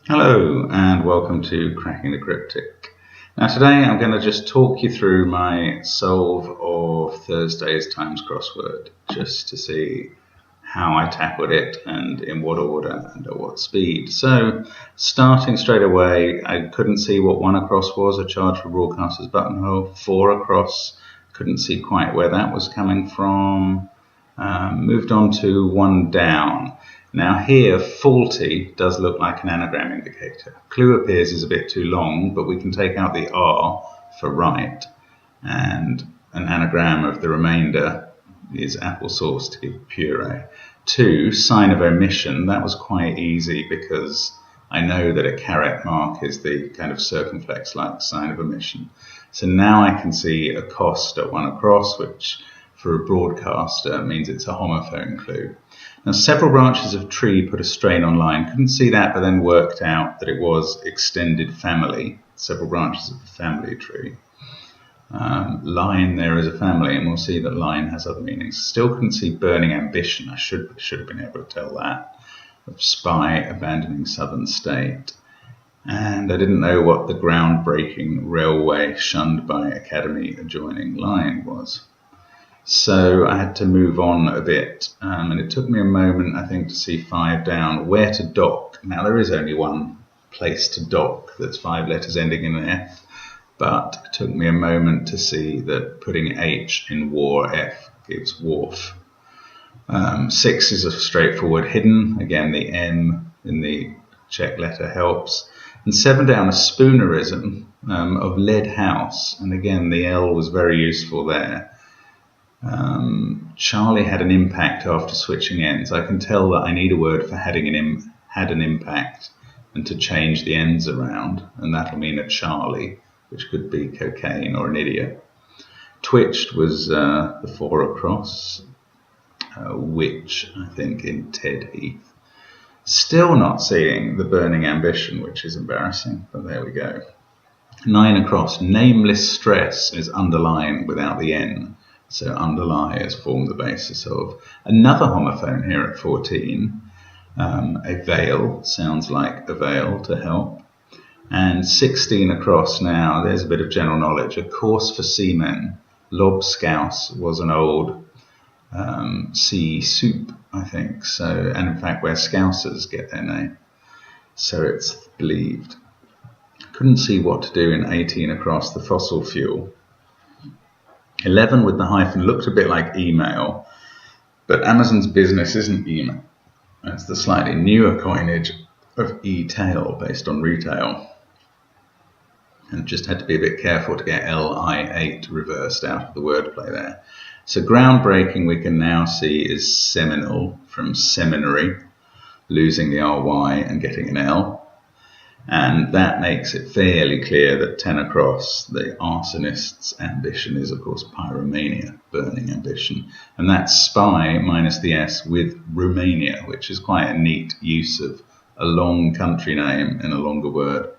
Hello and welcome to Cracking the Cryptic. Now today I'm going to just talk you through my solve of Thursday's Times crossword, just to see how I tackled it and in what order and at what speed. So starting straight away, I couldn't see what 1 across was, a charge for broadcaster's buttonhole. 4 across, couldn't see quite where that was coming from. Moved on to 1 down. Now here, faulty does look like an anagram indicator. Clue appears is a bit too long, but we can take out the R for right, and an anagram of the remainder is applesauce to give puree. 2, sign of omission, that was quite easy because I know that a caret mark is the kind of circumflex-like sign of omission. So now I can see a cost at 1 across, which for a broadcaster means it's a homophone clue. Now, several branches of tree put a strain on line. Couldn't see that, but then worked out that it was extended family, several branches of the family tree. Line there is a family, and we'll see that line has other meanings. Still couldn't see burning ambition. I should have been able to tell that. Of spy abandoning southern state. And I didn't know what the groundbreaking railway shunned by academy adjoining line was. So I had to move on a bit, and it took me a moment, I think, to see 5 down, where to dock. Now there is only one place to dock that's 5 letters ending in an F, but it took me a moment to see that putting H in war, F gives wharf. 6 is a straightforward hidden, again the M in the Czech letter helps. And 7 down, a spoonerism of lead house, and again the L was very useful there. Charlie had an impact after switching ends. I can tell that I need a word for had an impact and to change the ends around, and that'll mean a Charlie, which could be cocaine or an idiot. Twitched was the 4 across, which I think in Ted Heath. Still not seeing the burning ambition, which is embarrassing, but there we go. 9 across, nameless stress is underline without the N. So underlie has formed the basis of another homophone here at 14. A veil sounds like avail to help. And 16 across now, there's a bit of general knowledge. A course for seamen. Lobscouse was an old sea soup, I think. So, and in fact, where Scousers get their name. So it's believed. Couldn't see what to do in 18 across, the fossil fuel. 11 with the hyphen looked a bit like email, but Amazon's business isn't email. It's the slightly newer coinage of e-tail based on retail. And just had to be a bit careful to get LI8 reversed out of the wordplay there. So groundbreaking we can now see is seminal from seminary, losing the RY and getting an L. And that makes it fairly clear that 10 across, the arsonist's ambition is, of course, pyromania, burning ambition. And that's spy minus the S with Romania, which is quite a neat use of a long country name in a longer word.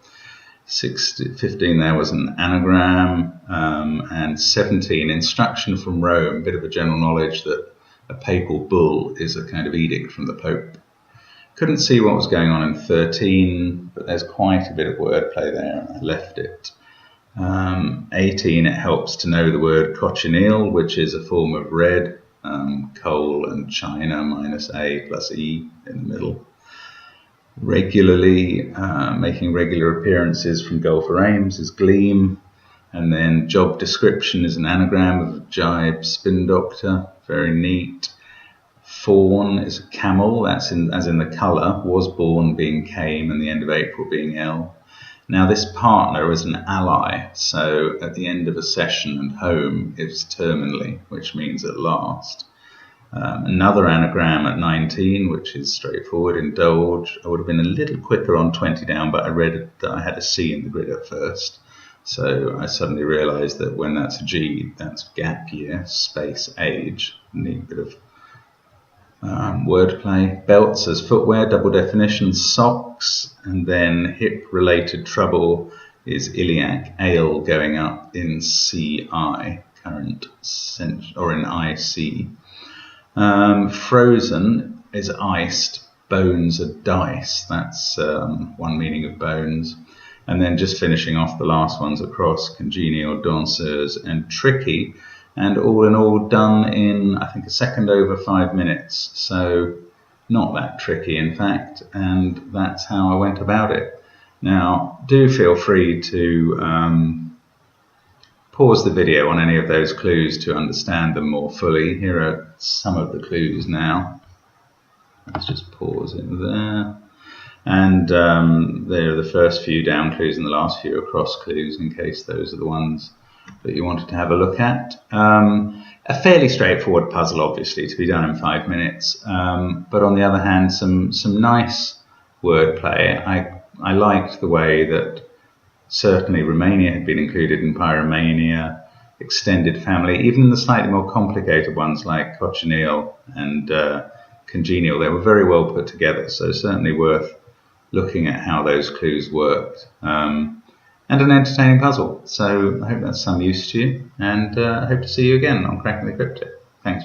15 there was an anagram, and 17, instruction from Rome, a bit of a general knowledge that a papal bull is a kind of edict from the Pope. Couldn't see what was going on in 13, but there's quite a bit of wordplay there, and I left it. 18, it helps to know the word cochineal, which is a form of red, coal and China minus A plus E in the middle. Regularly, making regular appearances from Golfer Ames is gleam, and then job description is an anagram of jibe spin doctor, very neat. Fawn is a camel, that's as in the colour, was born being came and the end of April being L. Now this partner is an ally, so at the end of a session and home is terminally, which means at last. Another anagram at 19, which is straightforward, indulge. I would have been a little quicker on 20 down, but I read that I had a C in the grid at first. So I suddenly realised that when that's a G, that's gap year, space, age. Neat bit of wordplay. Belts as footwear, double definition, socks, and then hip-related trouble is iliac, ale going up in CI, current, or in IC. Frozen is iced, bones are dice. That's one meaning of bones. And then just finishing off the last ones across congenial, danseuse, and tricky. And all in all done in, I think, a second over 5 minutes. So not that tricky, in fact. And that's how I went about it. Now, do feel free to pause the video on any of those clues to understand them more fully. Here are some of the clues now. Let's just pause it there. And there are the first few down clues and the last few across clues, in case those are the ones that you wanted to have a look at. A fairly straightforward puzzle, obviously, to be done in 5 minutes. But on the other hand, some nice wordplay. I liked the way that certainly Romania had been included in Pyromania, extended family, even the slightly more complicated ones like cochineal and congenial. They were very well put together, so certainly worth looking at how those clues worked. And an entertaining puzzle. So I hope that's some use to you, and I hope to see you again on Cracking the Cryptic. Thanks.